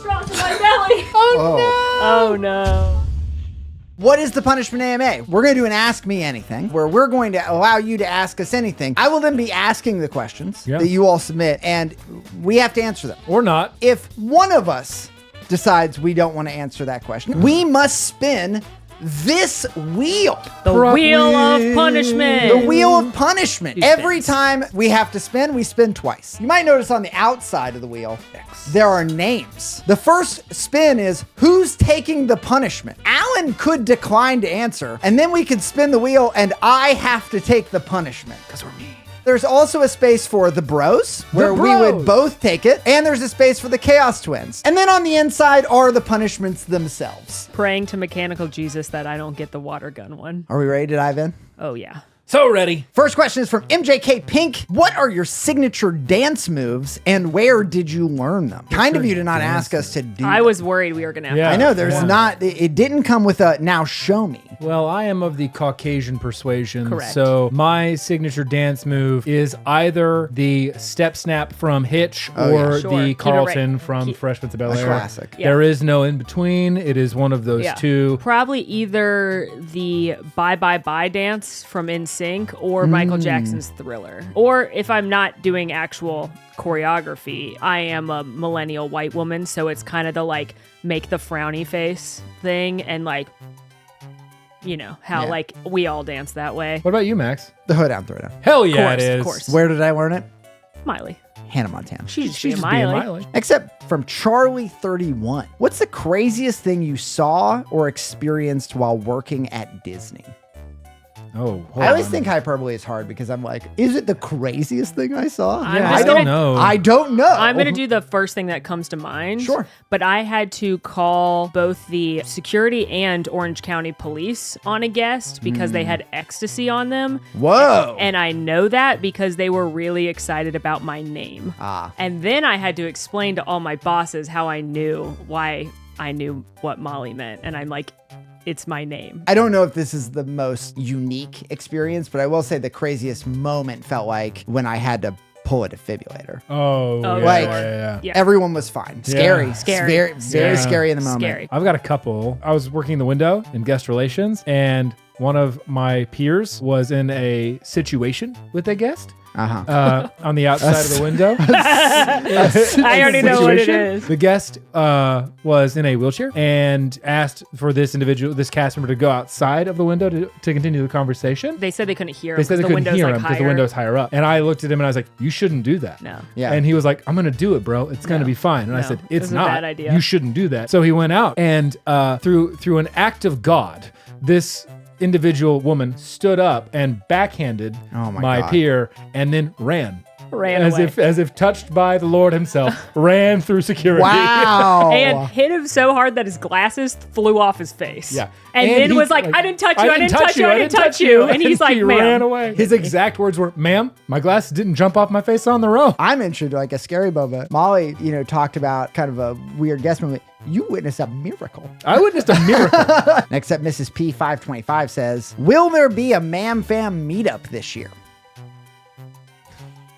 straws in my belly. Oh no. What is the punishment AMA? We're going to do an Ask Me Anything, where we're going to allow you to ask us anything. I will then be asking the questions that you all submit, and we have to answer them. Or not. If one of us decides we don't want to answer that question, we must spin this wheel. The wheel of punishment. The wheel of punishment. Every time we have to spin, we spin twice. You might notice on the outside of the wheel, there are names. The first spin is who's taking the punishment. Alan could decline to answer, and then we could spin the wheel, and I have to take the punishment because we're mean. There's also a space for the bros, where we would both take it. And there's a space for the Chaos Twins. And then on the inside are the punishments themselves. Praying to mechanical Jesus that I don't get the water gun one. Are we ready to dive in? Oh, yeah. So ready. First question is from MJK Pink. What are your signature dance moves and where did you learn them? Kind of you to not ask us to do I was worried we were going to have to. I know there's not, it didn't come with a now show me. Well, I am of the Caucasian persuasion. Correct. So my signature dance move is either the step snap from Hitch or the Carlton from Fresh Prince of Bel-Air. Classic. Yeah. There is no in between. It is one of those two. Probably either the Bye Bye Bye dance from NSYNC or Michael Jackson's Thriller. Or if I'm not doing actual choreography, I am a millennial white woman, so it's kind of the like make the frowny face thing and like, you know, how like we all dance that way. What about you, Max? The hood down, throw down. Hell yeah, it is. Of course. Where did I learn it? Miley. Hannah Montana. She's She's just just being being Miley. Miley. Except from Charlie31. What's the craziest thing you saw or experienced while working at Disney? Oh, I always think hyperbole is hard because I'm like, is it the craziest thing I saw? I don't know. I don't know. I'm going to do the first thing that comes to mind. Sure. But I had to call both the security and Orange County police on a guest because they had ecstasy on them. Whoa. And I know that because they were really excited about my name. And then I had to explain to all my bosses how I knew why I knew what Molly meant. And I'm like, it's my name. I don't know if this is the most unique experience, but I will say the craziest moment felt like when I had to pull a defibrillator. Oh, yeah, like, Yeah. Everyone was fine. Scary. Scary. Very scary in the moment. Scary. I've got a couple. I was working the window in guest relations, and one of my peers was in a situation with a guest. On the outside of the window. I already know what it is. The guest was in a wheelchair and asked for this cast member to go outside of the window to continue the conversation. They said they couldn't hear him. They said they the couldn't window's hear like him because the higher. window's higher up. And I looked at him and I was like, you shouldn't do that. No. Yeah. And he was like, I'm going to do it, bro. It's going to be fine. And I said, this it's is a not. bad idea. You shouldn't do that. So he went out and through an act of God, this individual woman stood up and backhanded my peer and then ran as if touched by the Lord himself, ran through security. Wow. And hit him so hard that his glasses flew off his face. Yeah. And then he, was like, I didn't touch you, I didn't touch you, I didn't touch you. And he's like, he ma'am. ran away. His exact words were, ma'am, my glasses didn't jump off my face on their own. I'm interested, like a scary moment. Molly, talked about kind of a weird guest moment. You witnessed a miracle. I witnessed a miracle. Next up, Mrs. P525 says, will there be a Mam Fam meetup this year?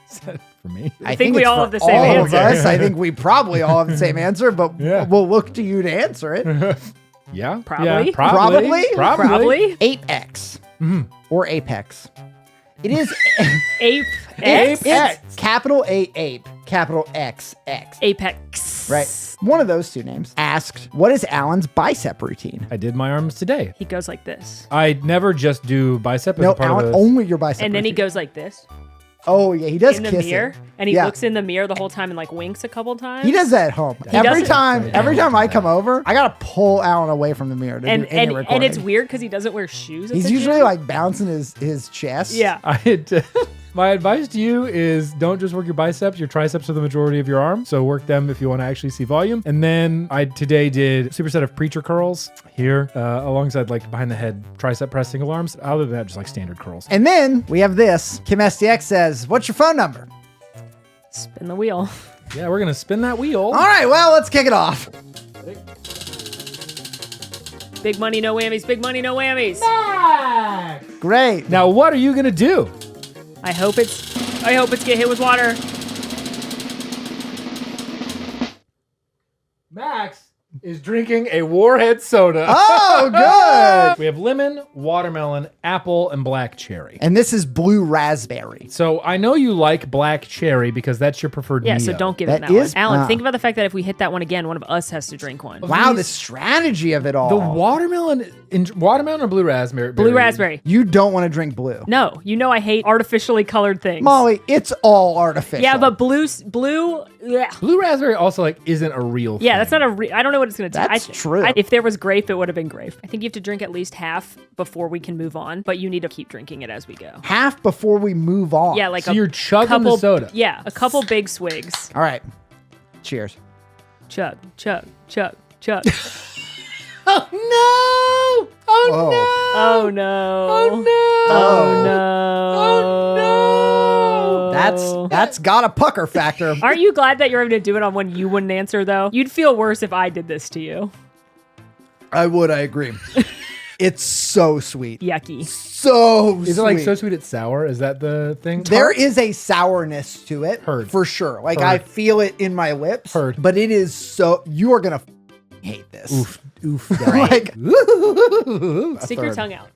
For me. I think we it's all for have the same all answer. Of us. I think we probably all have the same answer, but Yeah. we'll look to you to answer it. Yeah. Probably. Yeah, probably. Probably. Apex or Apex. It is Apex. capital A ape, capital X X. Apex. Right. One of those two names asked, what is Alan's bicep routine? I did my arms today. He goes like this. I never just do bicep as No, a part Alan, of this. only your bicep And then he routine. goes like this Oh, yeah, he does in the kiss mirror. it. And he Yeah. looks in the mirror the whole time and like winks a couple times. He does that at home. does Every it. time I come over, I gotta pull Alan away from the mirror to do any And recording. it's weird because he doesn't wear shoes. At He's the usually gym. like bouncing his chest. Yeah. My advice to you is don't just work your biceps. Your triceps are the majority of your arm. So work them if you want to actually see volume. And then I today did a superset of preacher curls here alongside like behind the head tricep press single arms. Other than that, just like standard curls. And then we have this. Kim SDX says, what's your phone number? Spin the wheel. Yeah, we're going to spin that wheel. All right, well, let's kick it off. Big money, no whammies. Big money, no whammies. Great. Now, what are you going to do? I hope it's get hit with water. Max. Max is drinking a Warhead soda. Oh, good. We have lemon, watermelon, apple, and black cherry. And this is blue raspberry. So I know you like black cherry because that's your preferred Yeah, so Mio. don't give That him that is- one. Alan, ah. think about the fact that if we hit that one again, one of us has to drink one. Wow, the These- strategy of it all. The watermelon or blue raspberry? Blue raspberry. You don't want to drink blue. No, you know I hate artificially colored things. Molly, it's all artificial. Yeah, but blue, yeah. Blue raspberry also like isn't a real thing. Yeah, that's not I don't know what it's going to That's true. If there was grape, it would have been grape. I think you have to drink at least half before we can move on, but you need to keep drinking it as we go. half before we move on. Yeah, like So you're chugging the soda. Yeah, a couple big swigs. All right. Cheers. Chug, chug, chug, chug. Oh no! Oh. Oh no. Oh no! Oh no. Oh no! That's got a pucker factor. Aren't you glad that you're able to do it on one you wouldn't answer though? You'd feel worse if I did this to you. I agree. It's so sweet. Yucky. So sweet. Is it like so sweet it's sour? Is that the thing? There is a sourness to it. Heard. For sure. Like Heard. I feel it in my lips. Heard. But it is so, you are going to hate this. Oof. Like, Stick your tongue out.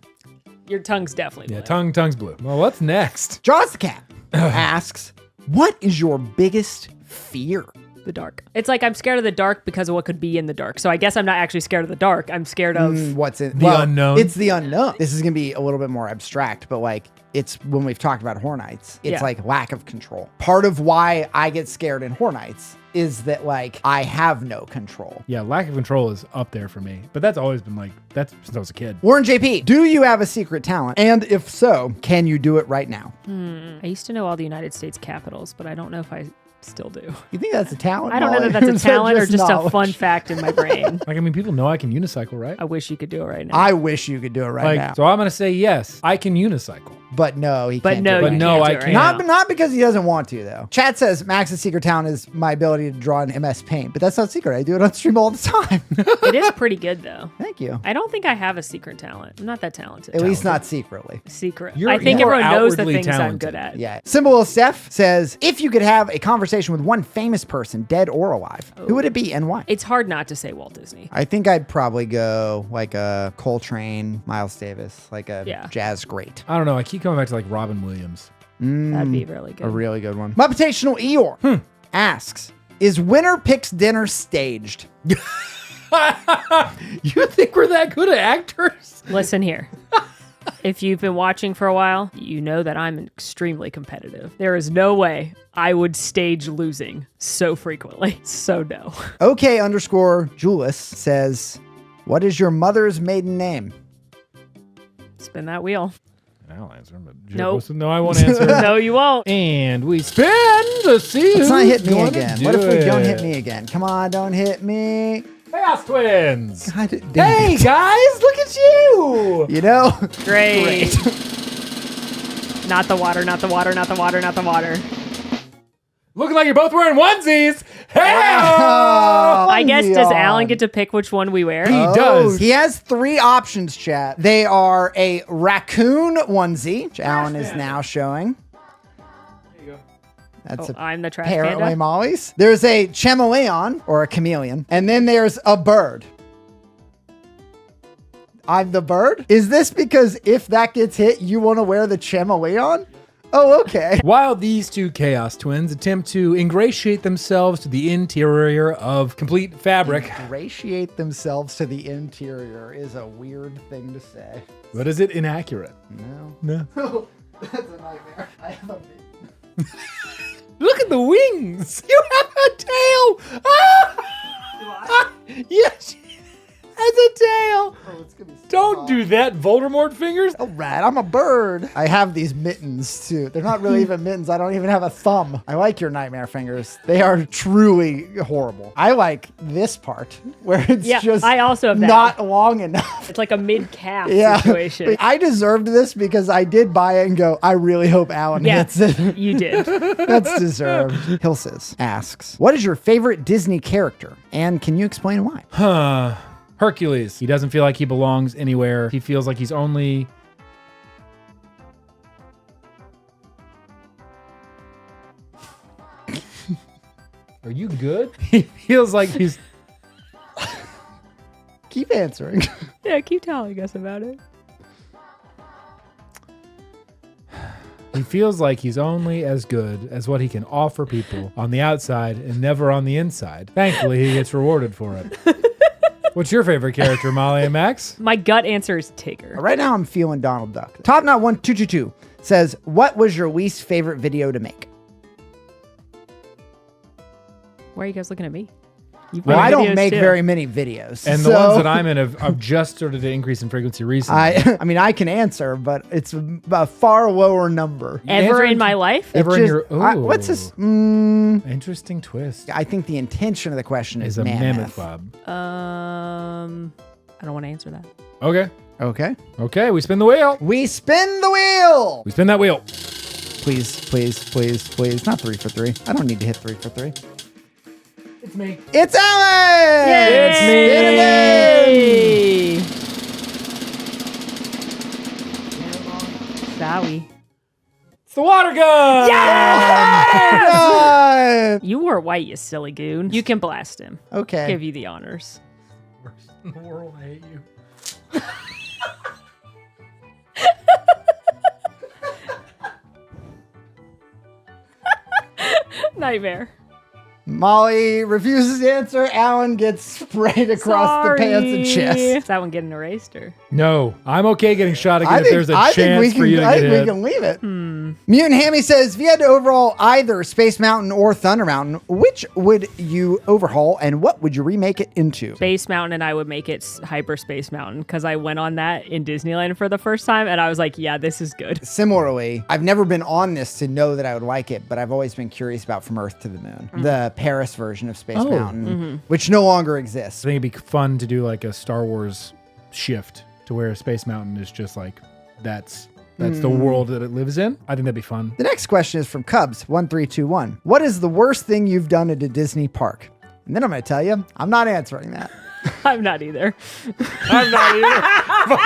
Your tongue's definitely Yeah, blue. tongue's blue. Well, what's next? Jaws the Cat asks, what is your biggest fear? The dark. It's like I'm scared of the dark because of what could be in the dark. So I guess I'm not actually scared of the dark. I'm scared of What's in The unknown? It's the unknown. This is going to be a little bit more abstract, but like it's when we've talked about Hornites, it's Yeah. like lack of control. Part of why I get scared in Hornites is that like I have no control. Yeah, lack of control is up there for me. But that's always been like, that's since I was a kid. Warren JP, do you have a secret talent? And if so, can you do it right now? I used to know all the United States capitals, but I don't know if I still do. You think that's a talent? I don't know Molly? that that's Or a is that talent or just a knowledge? fun fact in my brain. Like, I mean, people know I can unicycle, right? I wish you could do it right now. I wish you could do it right Like, now. so I'm going to say yes, I can unicycle. But no, he But can't no, do it. But you no, can't I do it right can't. now. Not because he doesn't want to, though. Chat says Max's secret talent is my ability to draw in MS Paint, but that's not secret. I do it on stream all the time. It is pretty good though. Thank you. I don't think I have a secret talent. I'm not that talented. At least not secretly. Secret. You're- I think you're everyone knows the outwardly things I'm talented. good at. Yeah. Symbol of Steph says, if you could have a conversation with one famous person, dead or alive, who would it be and why? It's hard not to say Walt Disney. I think I'd probably go like a Coltrane, Miles Davis, like a Yeah. jazz great. I don't know. I keep coming back to like Robin Williams. That'd be really good. A really good one. Mupitational Eeyore asks, is Winner Picks Dinner staged? You think we're that good at actors? Listen here. If you've been watching for a while, you know that I'm extremely competitive. There is no way I would stage losing so frequently. So no. OK_Julius says, what is your mother's maiden name? Spin that wheel. I'll answer, but Nope. no, I won't answer. No, you won't. And we spin to see Let's who's not hit me gonna again. do What if we don't it. hit me again? Come on, don't hit me. Chaos Twins. God damn Hey it. guys, look at you. You know? Great. Not the water, not the water, not the water, not the water. Looking like you're both wearing onesies. Hey! I guess, does Leon. Alan get to pick which one we wear? He does. He has 3 options, chat. They are a raccoon onesie, which Alan is now showing. There you go. That's I'm the trash apparently panda. Molly's. There's a chameleon, or a chameleon. And then there's a bird. I'm the bird? Is this because if that gets hit, you want to wear the chameleon? Oh, okay. While these two Chaos Twins attempt to ingratiate themselves to the interior of complete fabric, Ingratiate themselves to the interior is a weird thing to say. but is it inaccurate? No. No. That's a nightmare. I have a Look at the wings. You have a tail. Ah! Yes. Has a tail. Oh, it's gonna be so Don't hot. do that, Voldemort fingers. All right, I'm a bird. I have these mittens too. They're not really even mittens. I don't even have a thumb. I like your nightmare fingers. They are truly horrible. I like this part where it's Yeah, just I also have that. not long enough. It's like a mid-calf Yeah, situation. I deserved this because I did buy it and go, I really hope Alan Yeah, hits it. you did. That's deserved. Hilsis asks, what is your favorite Disney character? And can you explain why? Hercules. He doesn't feel like he belongs anywhere. He feels like he's only... Are you good? He feels like he's... Keep answering. Yeah, keep telling us about it. He feels like he's only as good as what he can offer people on the outside and never on the inside. Thankfully, he gets rewarded for it. What's your favorite character, Molly and Max? My gut answer is Tigger. Right now, I'm feeling Donald Duck. TopKnot1222 says, what was your least favorite video to make? Why are you guys looking at me? Well, I don't make very many videos. And the ones that I'm in have just started to increase in frequency recently. I mean, I can answer, but it's a far lower number. Ever in my life? Ever in your... What's this? Interesting twist. I think the intention of the question is a mammoth. club. I don't want to answer that. Okay. Okay. We spin the wheel. We spin the wheel. We spin that wheel. Please. Not 3 for 3. I don't need to hit 3 for 3. It's me. It's Alan! Yay! It's me! Zowie. It's the water gun! Yeah! You wore white, you silly goon. You can blast him. Okay. Give you the honors. Worst in the world. I hate you. Nightmare. Molly refuses to answer. Alan gets sprayed across the pants and chest. Is that one getting erased or? No, I'm okay getting shot again if there's a chance for you to I get think hit. we can leave it. Mutant Hammy says, if you had to overhaul either Space Mountain or Thunder Mountain, which would you overhaul and what would you remake it into? Space Mountain, and I would make it Hyperspace Mountain because I went on that in Disneyland for the first time and I was like, yeah, this is good. Similarly, I've never been on this to know that I would like it, but I've always been curious about From Earth to the Moon, the Paris version of Space Mountain, which no longer exists. I think it'd be fun to do like a Star Wars shift to where Space Mountain is just like, that's the world that it lives in. I think that'd be fun. The next question is from Cubs1321. What is the worst thing you've done at a Disney park? And then I'm going to tell you, I'm not answering that. I'm not either. I'm not either. But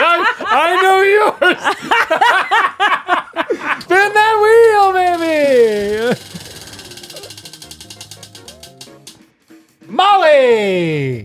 I know yours. Spin that wheel, baby. Molly.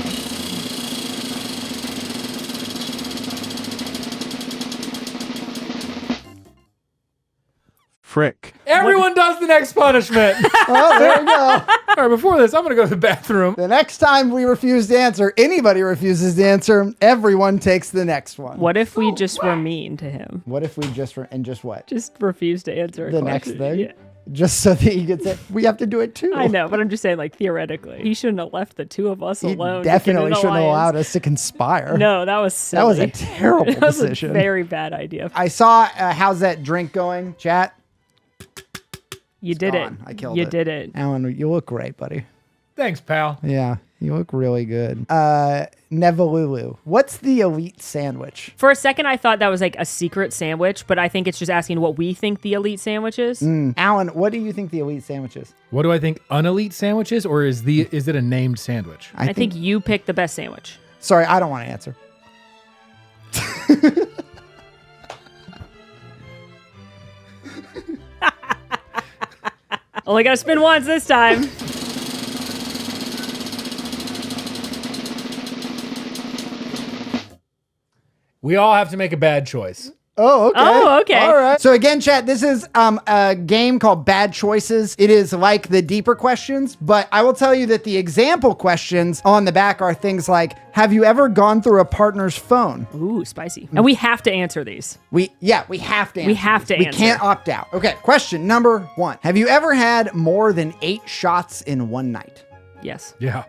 Frick. Everyone does the next punishment. Oh, there we go. All right, before this, I'm going to go to the bathroom. The next time we refuse to answer, anybody refuses to answer, everyone takes the next one. What if we just were mean to him? What if we just what? Just refuse to answer a The question? next thing? Yeah. Just so that he gets it. We have to do it too. I know, but I'm just saying, like, theoretically. He shouldn't have left the two of us He alone. definitely shouldn't have allowed us to conspire. No, that was silly. That was a terrible That was decision. a very bad idea. I saw, how's that drink going, chat? You did it. gone. I killed You it. did it. Alan, you look great, buddy. Thanks, pal. Yeah, you look really good. Nevalulu, what's the elite sandwich? For a second, I thought that was like a secret sandwich, but I think it's just asking what we think the elite sandwich is. Alan, what do you think the elite sandwich is? What do I think unelite sandwich is, or is it a named sandwich? I think you picked the best sandwich. Sorry, I don't want to answer. Only got to spin once this time. We all have to make a bad choice. Oh, okay. Oh, okay. All right. So again, chat, this is a game called Bad Choices. It is like the deeper questions, but I will tell you that the example questions on the back are things like, have you ever gone through a partner's phone? Ooh, spicy. And we have to answer these. We have to answer. We have to We answer. can't opt out. Okay, question number 1. Have you ever had more than 8 shots in one night? Yes. Yeah.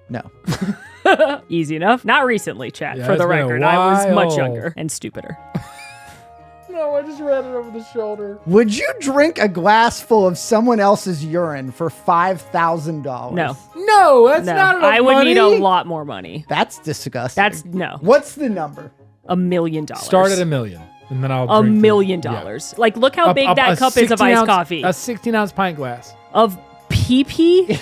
No. Easy enough. Not recently, chat, Yeah, for the it's been a record. I was much while. younger and stupider. No, I just read it over the shoulder. Would you drink a glass full of someone else's urine for $5,000? No. No, that's No. not enough I would need a money. lot more money. That's disgusting. That's no. What's the number? $1 million. Start at $1 million, and then I'll $1 drink million. Yeah. Like, look how big that cup is of iced 16-ounce coffee. A 16-ounce pint glass. Of pee-pee?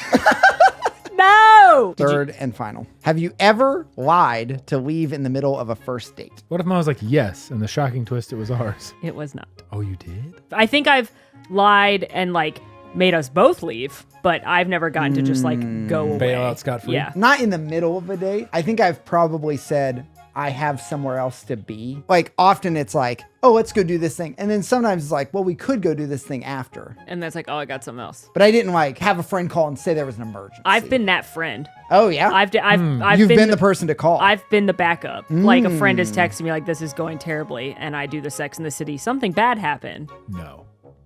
No! Third and final. Have you ever lied to leave in the middle of a first date? What if I was like, yes, and the shocking twist, it was ours? It was not. Oh, you did? I think I've lied and like made us both leave, but I've never gotten to just like go away. Bail out scot-free? Yeah. Not in the middle of a date. I think I've probably said I have somewhere else to be. Like often it's like, oh, let's go do this thing. And then sometimes it's like, well, we could go do this thing after. And that's like, oh, I got something else. But I didn't like have a friend call and say there was an emergency. I've been that friend. Oh yeah. I've You've been the person to call. I've been the backup. Like a friend is texting me like, this is going terribly, and I do the Sex in the City. Something bad happened. No.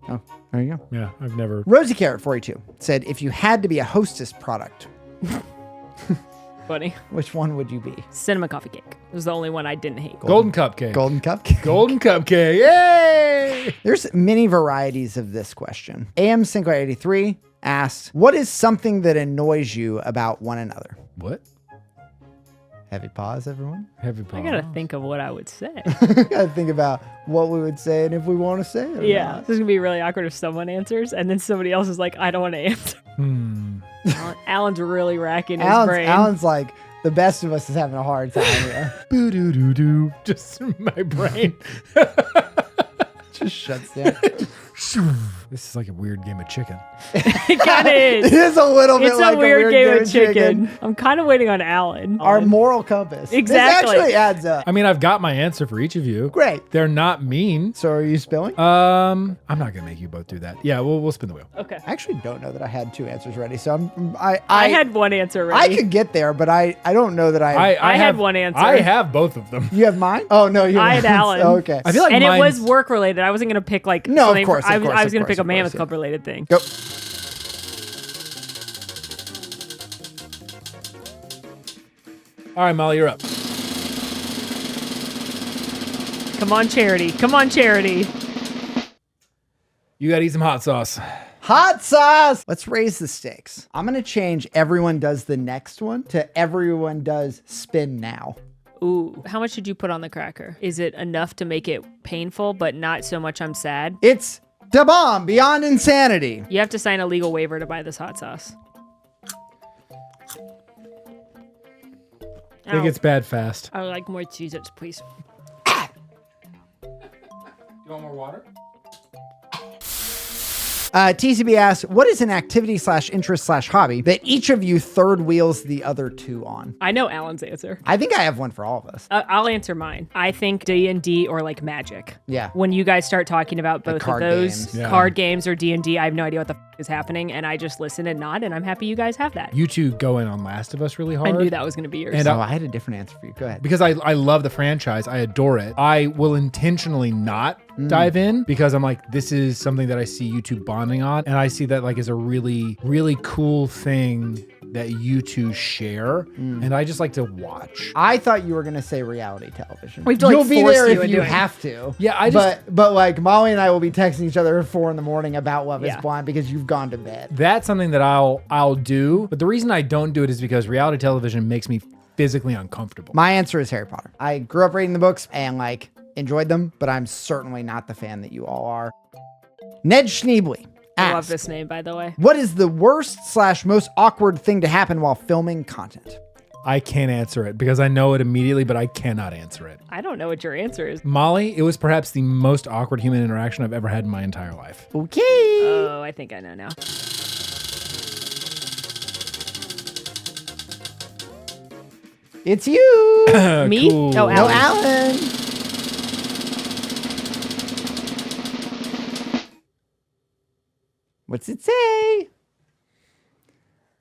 Oh, there you go. Yeah, I've never. Rosie Carrot 42 said, if you had to be a Hostess product, Funny. which one would you be? Cinnamon coffee cake. It was the only one I didn't hate. Golden cupcake. Golden cupcake. Golden cupcake. Yay! There's many varieties of this question. AM Sinclair 83 asks, what is something that annoys you about one another? What? Heavy pause, everyone. Heavy pause. I gotta think of what I would say. Gotta think about what we would say and if we want to say it or Yeah, not. this is gonna be really awkward if someone answers and then somebody else is like, I don't want to answer. Alan's really racking his brain. Alan's like, the best of us is having a hard time here. Boo doo doo doo. Just my brain. Just shuts down. This is like a weird game of chicken. It kind of is. It is a little bit It's like a weird game of chicken. I'm kind of waiting on Alan. Our moral compass. Exactly. This actually adds up. I mean, I've got my answer for each of you. Great. They're not mean. So are you spilling? I'm not gonna make you both do that. Yeah, we'll spin the wheel. Okay. I actually don't know that I had two answers ready. So I had one answer I ready. could get there, but I don't know that I I had one answer. I have both of them. You have mine? Oh no, you have I had mine. Alan. Okay. I feel like and it was mine's- work related. I wasn't gonna pick like No, of something course, I of course, was of gonna course, pick a of Mammoth course, Club related thing. Go. All right, Molly, you're up. Come on, Charity. Come on, Charity. You gotta eat some hot sauce. Hot sauce. Let's raise the stakes. I'm going to change everyone does the next one to everyone does spin now. Ooh, how much did you put on the cracker? Is it enough to make it painful, but not so much I'm sad? It's da bomb beyond insanity. You have to sign a legal waiver to buy this hot sauce. I think it's bad fast. I would like more Cheez-Its, please. You want more water? TCB asks, what is an activity / interest / hobby that each of you third wheels the other two on? I know Alan's answer. I think I have one for all of us. I'll answer mine. I think D&D or like Magic. Yeah. When you guys start talking about both of card those, games. Yeah. card games or D&D, I have no idea what the is happening, and I just listen and nod, and I'm happy you guys have that. You two go in on Last of Us really hard. I knew that was going to be yours. And Oh, I had a different answer for you. Go ahead. because I love the franchise. I adore it. I will intentionally not dive in because I'm like, this is something that I see you two bonding on. And I see that like as a really, really cool thing that you two share. And I just like to watch. I thought you were going to say reality television. We have to, like, You'll be force there you if into you it. have to. Yeah, I just- But like Molly and I will be texting each other at 4 a.m. about Love Yeah. is Blind because you've gone to bed. That's something that I'll do. But the reason I don't do it is because reality television makes me physically uncomfortable. My answer is Harry Potter. I grew up reading the books and like enjoyed them, but I'm certainly not the fan that you all are. Ned Schneebly I love asks, this name, by the way. what is the worst / most awkward thing to happen while filming content? I can't answer it because I know it immediately, but I cannot answer it. I don't know what your answer is. Molly, it was perhaps the most awkward human interaction I've ever had in my entire life. Okay. Oh, I think I know now. It's you. Me? Cool. Oh, No, Alan. Alan. What's it say?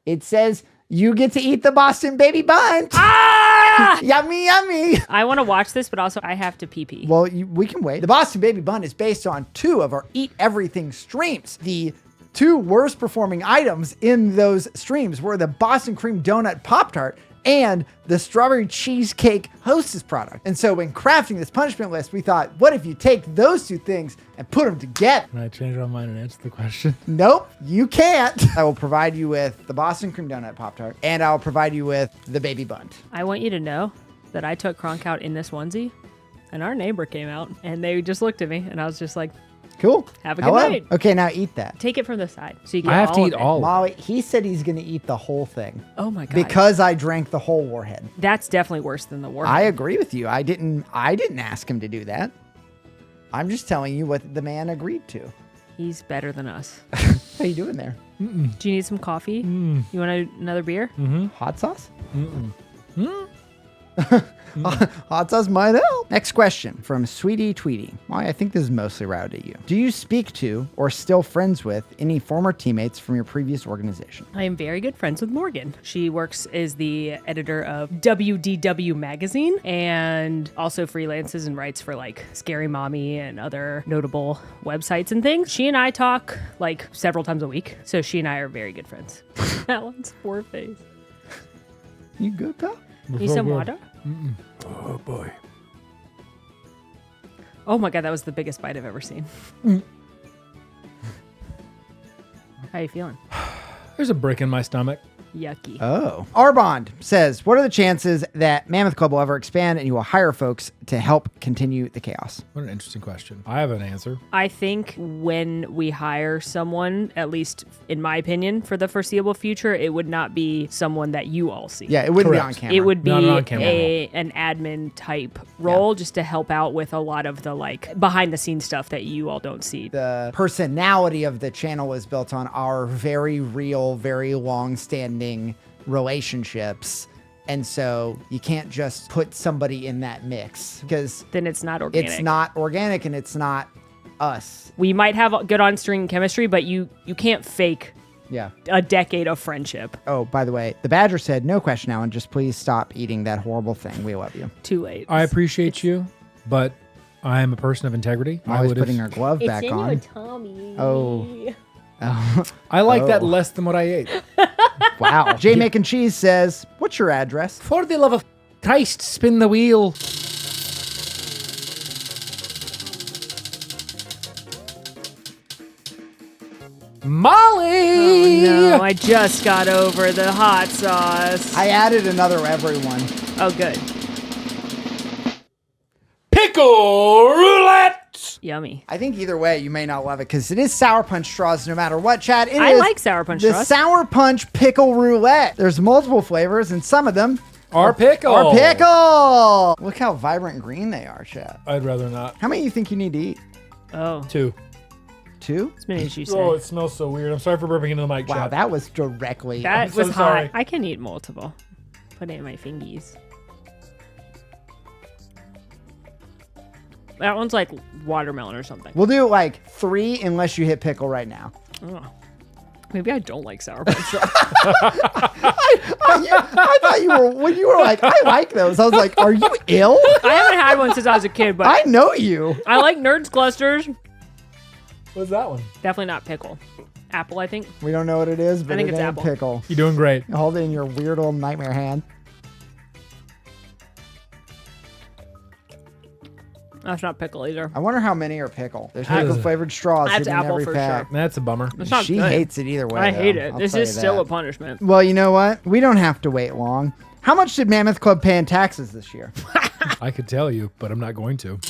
It says you get to eat the Boston baby bunt. Ah! Yummy, yummy. I want to watch this, but also I have to pee. Well, we can wait. The Boston baby bunt is based on 2 of our Eat Everything streams. The 2 worst performing items in those streams were the Boston cream donut Pop-Tart and the strawberry cheesecake Hostess product. And so when crafting this punishment list, we thought, what if you take those 2 things and put them together? Can I change my mind and answer the question? Nope, you can't. I will provide you with the Boston cream donut Pop-Tart and I'll provide you with the baby bunt. I want you to know that I took Kronk out in this onesie, and our neighbor came out, and they just looked at me, and I was just like, Cool. Have a good Hello. night. Okay, now eat that. take it from the side. So you get I have to all eat of it. all of it. Molly, he said he's going to eat the whole thing. Oh my God. Because I drank the whole Warhead. That's definitely worse than the Warhead. I agree with you. I didn't ask him to do that. I'm just telling you what the man agreed to. He's better than us. How you doing there? Do you need some coffee? You want another beer? Hot sauce? Hot sauce might help. Next question from Sweetie Tweety. Molly, I think this is mostly routed at you. Do you speak to or still friends with any former teammates from your previous organization? I am very good friends with Morgan. She works as the editor of WDW magazine and also freelances and writes for like Scary Mommy and other notable websites and things. She and I talk like several times a week. So she and I are very good friends. Alan's poor face. You good, pal? Need some water? Oh, boy. Oh my God, that was the biggest bite I've ever seen. How you feeling? There's a brick in my stomach. Yucky. Oh. Arbond says, what are the chances that Mammoth Club will ever expand and you will hire folks to help continue the chaos? What an interesting question. I have an answer. I think when we hire someone, at least in my opinion, for the foreseeable future, it would not be someone that you all see. Yeah, it wouldn't Correct. be on camera. It would Not an be on-camera an admin type role just to help out with a lot of the like behind the scenes stuff that you all don't see. The personality of the channel was built on our very real, very long-standing relationships. And so you can't just put somebody in that mix because Then it's not organic. it's not organic and it's not us. We might have a good on-screen chemistry, but you can't fake Yeah. a decade of friendship. Oh, by the way, the Badger said, no question, Alan. Just please stop eating that horrible thing. We love you. Too late. I appreciate you, but I am a person of integrity. Always putting her glove back on. tummy. Oh. I like that Oh. less than what I ate. Wow. J Mac and Cheese says, what's your address? For the love of Christ, spin the wheel. Molly! No, I just got over the hot sauce. I added another everyone. Oh, good. Pickle roulette! Yummy. I think either way, you may not love it because it is Sour Punch straws no matter what, Chad. It I is like Sour Punch the straws. Sour Punch Pickle Roulette. There's multiple flavors and some of them Our pickle. are pickle. Look how vibrant green they are, Chad. I'd rather not. How many you think you need to eat? Oh, 2. 2? as many as you say. Oh, it smells so weird. I'm sorry for burping into the mic, Wow, Chad. that was directly. That I'm so was hot. sorry. I can eat multiple. Put it in my fingies. That one's like watermelon or something. We'll do like 3 unless you hit pickle right now. Oh. Maybe I don't like Sour Punch straws. I thought you were, when you were like, I like those. I was like, are you ill? I haven't had one since I was a kid, but I know you. I like Nerds Clusters. What's that one? Definitely not pickle. Apple, I think. We don't know what it is, but I think it it's ain't apple. pickle. You're doing great. Hold it in your weird old nightmare hand. That's not pickle either. I wonder how many are pickle. There's That pickle is- flavored straws That's hidden in apple every for pack. sure. That's a bummer. It's not She good. hates it either way. I hate it. I'll This tell is you still that. a punishment. Well, you know what? We don't have to wait long. How much did Mammoth Club pay in taxes this year? I could tell you, but I'm not going to.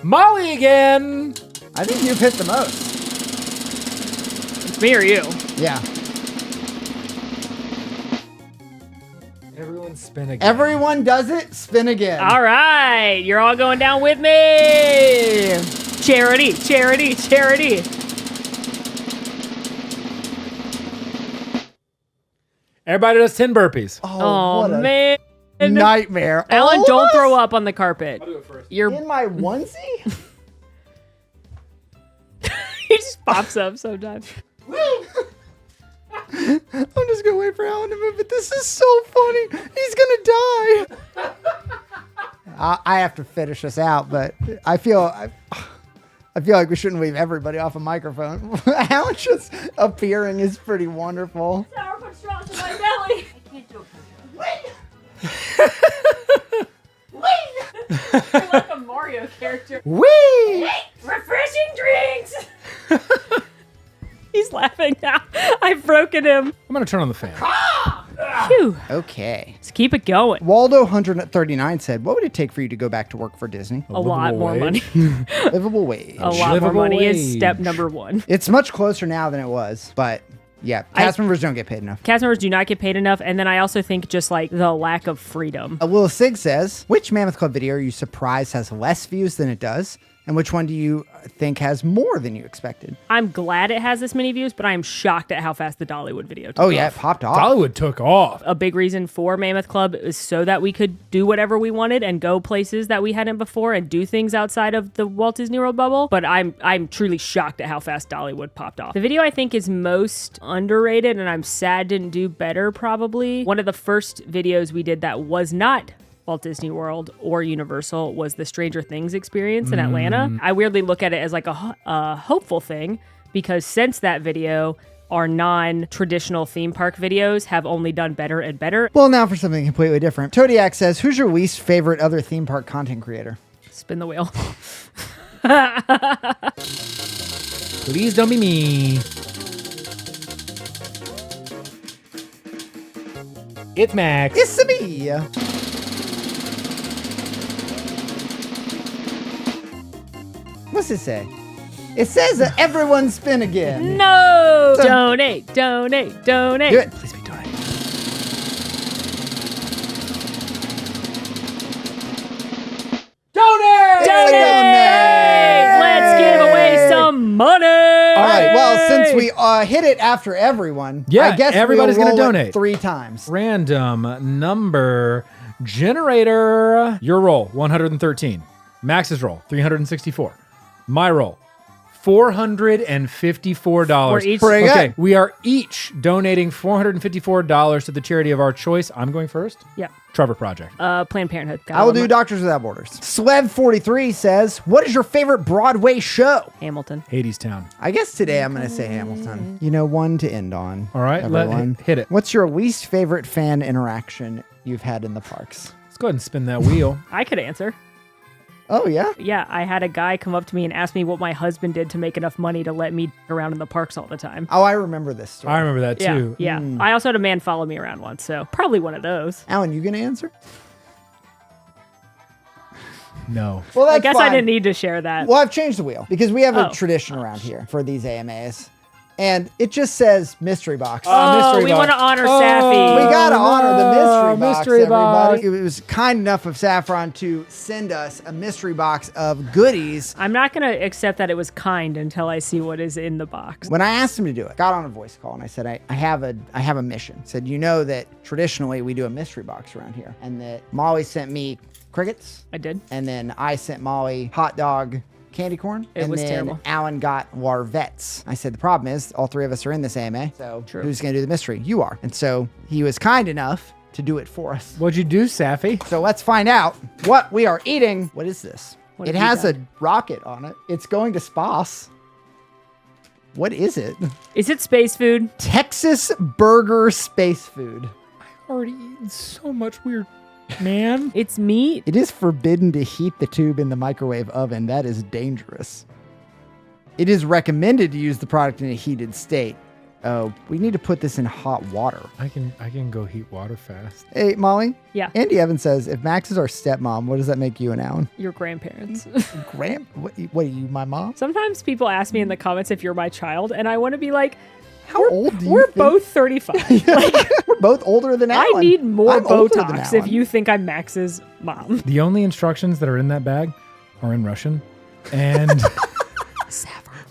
Molly again! I think you've hit the most. It's me or you. Yeah. Everyone spin again. Everyone does it. Spin again. All right. You're all going down with me. Charity, charity, charity. Everybody does 10 burpees. Oh, what a man. nightmare. Alan, All don't of throw us up on the carpet. do it first. You're in my onesie? he just pops up sometimes. I'm just gonna wait for Alan to move it. This is so funny. He's gonna die. I have to finish this out, but I feel like we shouldn't leave everybody off a microphone. Alan just appearing is pretty wonderful. Sour Punch straws in my belly. I can't do it. Wait. You're like a Mario character. Whee! Refreshing drinks. He's laughing now. I've broken him. I'm going to turn on the fan. Phew. Okay. Let's keep it going. Waldo 139 said, what would it take for you to go back to work for Disney? A lot more money. Livable wage. A lot more Livable money is wage. step number 1. It's much closer now than it was, but Yeah, cast members don't get paid enough. Cast members do not get paid enough. And then I also think just like the lack of freedom. Will Sig says, which Mammoth Club video are you surprised has less views than it does? And which one do you think has more than you expected? I'm glad it has this many views, but I'm shocked at how fast the Dollywood video took Oh, yeah, off. it popped off. Dollywood took off. A big reason for Mammoth Club is so that we could do whatever we wanted and go places that we hadn't before and do things outside of the Walt Disney World bubble. But I'm truly shocked at how fast Dollywood popped off. The video I think is most underrated, and I'm sad didn't do better probably. One of the first videos we did that was not Walt Disney World or Universal was the Stranger Things experience in Atlanta. I weirdly look at it as like a hopeful thing because since that video, our non-traditional theme park videos have only done better and better. Well, now for something completely different. Todiac says, who's your least favorite other theme park content creator? Spin the wheel. Please don't be me. It's Max. It's me. What's it say? It says that everyone spin again. No! Donate. Do it. Please be donate. Donate! Let's give away some money! All right. Well, since we hit it after everyone, Yeah, I guess everybody's we'll gonna roll it donate 3 times. Random number generator. Your roll, 113. Max's roll, 364. My roll, $454. We're each- Pretty Okay, good. we are each donating $454 to the charity of our choice. I'm going first. Yeah. Trevor Project. Planned Parenthood. I will do Doctors Without Borders. Slev43 says, what is your favorite Broadway show? Hamilton. Hadestown. I guess today I'm going to say Hamilton. You know, one to end on. All right, everyone. hit it. What's your least favorite fan interaction you've had in the parks? Let's go ahead and spin that wheel. I could answer. Oh, yeah? Yeah, I had a guy come up to me and ask me what my husband did to make enough money to let me around in the parks all the time. Oh, I remember this story. I remember that Yeah, too. yeah. I also had a man follow me around once, so probably one of those. Alan, you going to answer? No. Well, that's I guess I fine. didn't need to share that. Well, I've changed the wheel because we have a Oh. tradition around here for these AMAs. And it just says mystery box. mystery we box. want to honor Oh. Safi. We gotta honor the mystery box, mystery box. everybody. It was kind enough of Saffron to send us a mystery box of goodies. I'm not going to accept that it was kind until I see what is in the box. When I asked him to do it, got on a voice call and I said, I have a mission. Said, you know that traditionally we do a mystery box around here, and that Molly sent me crickets, I did. and then I sent Molly hot dog candy corn. It and was then terrible. Alan got Warvettes. I said, the problem is all 3 of us are in this AMA. So True. who's going to do the mystery? You are. And so he was kind enough to do it for us. What'd you do, Safi? So let's find out what we are eating. What is this? What It have you has a done? rocket on it. It's going to Spas. What is it? Is it space food? Texas Burger Space Food. Already eaten so much weird, man. It's meat? It is forbidden to heat the tube in the microwave oven. That is dangerous. It is recommended to use the product in a heated state. Oh, we need to put this in hot water. I can go heat water fast. Hey, Molly. Yeah. Andy Evans says, if Max is our stepmom, what does that make you and Alan? Your grandparents. What are you, my mom? Sometimes people ask me in the comments if you're my child, and I want to be like, How old do you we're think? both 35. Like, We're both older than I Alan. need more I'm older than Botox if Alan. you think I'm Max's mom. The only instructions that are in that bag are in Russian. And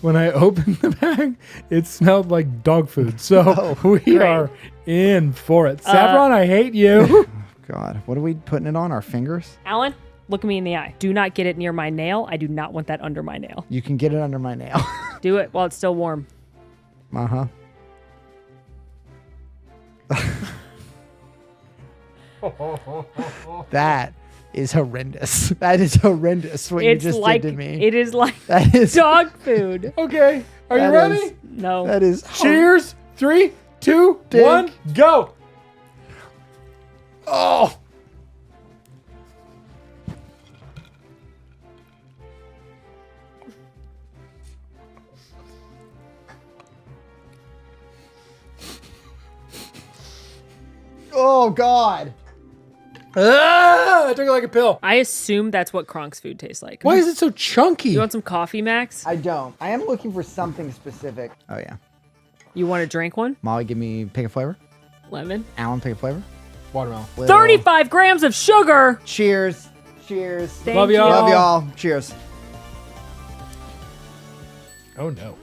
when I opened the bag, it smelled like dog food. So we great. are in for it. Saffron, I hate you. God, what are we putting it on? Our fingers? Alan, look me in the eye. Do not get it near my nail. I do not want that under my nail. You can get it under my nail. Do it while it's still warm. Uh-huh. That is horrendous. That is horrendous what It's you just like did to me. it is like That is dog food. Okay, are you That ready? is- No. that is Cheers. 3, 2, Dig. 1, go. Oh. Oh God. Ah, I took it like a pill. I assume that's what Kronk's food tastes like. Why is it so chunky? You want some coffee, Max? I don't. I am looking for something specific. Oh yeah. You want to drink one? Molly, pick a flavor. Lemon. Alan, pick a flavor. Watermelon. 35 grams of sugar. Cheers. Cheers. Thank Love you. y'all. Love y'all. Cheers. Oh no.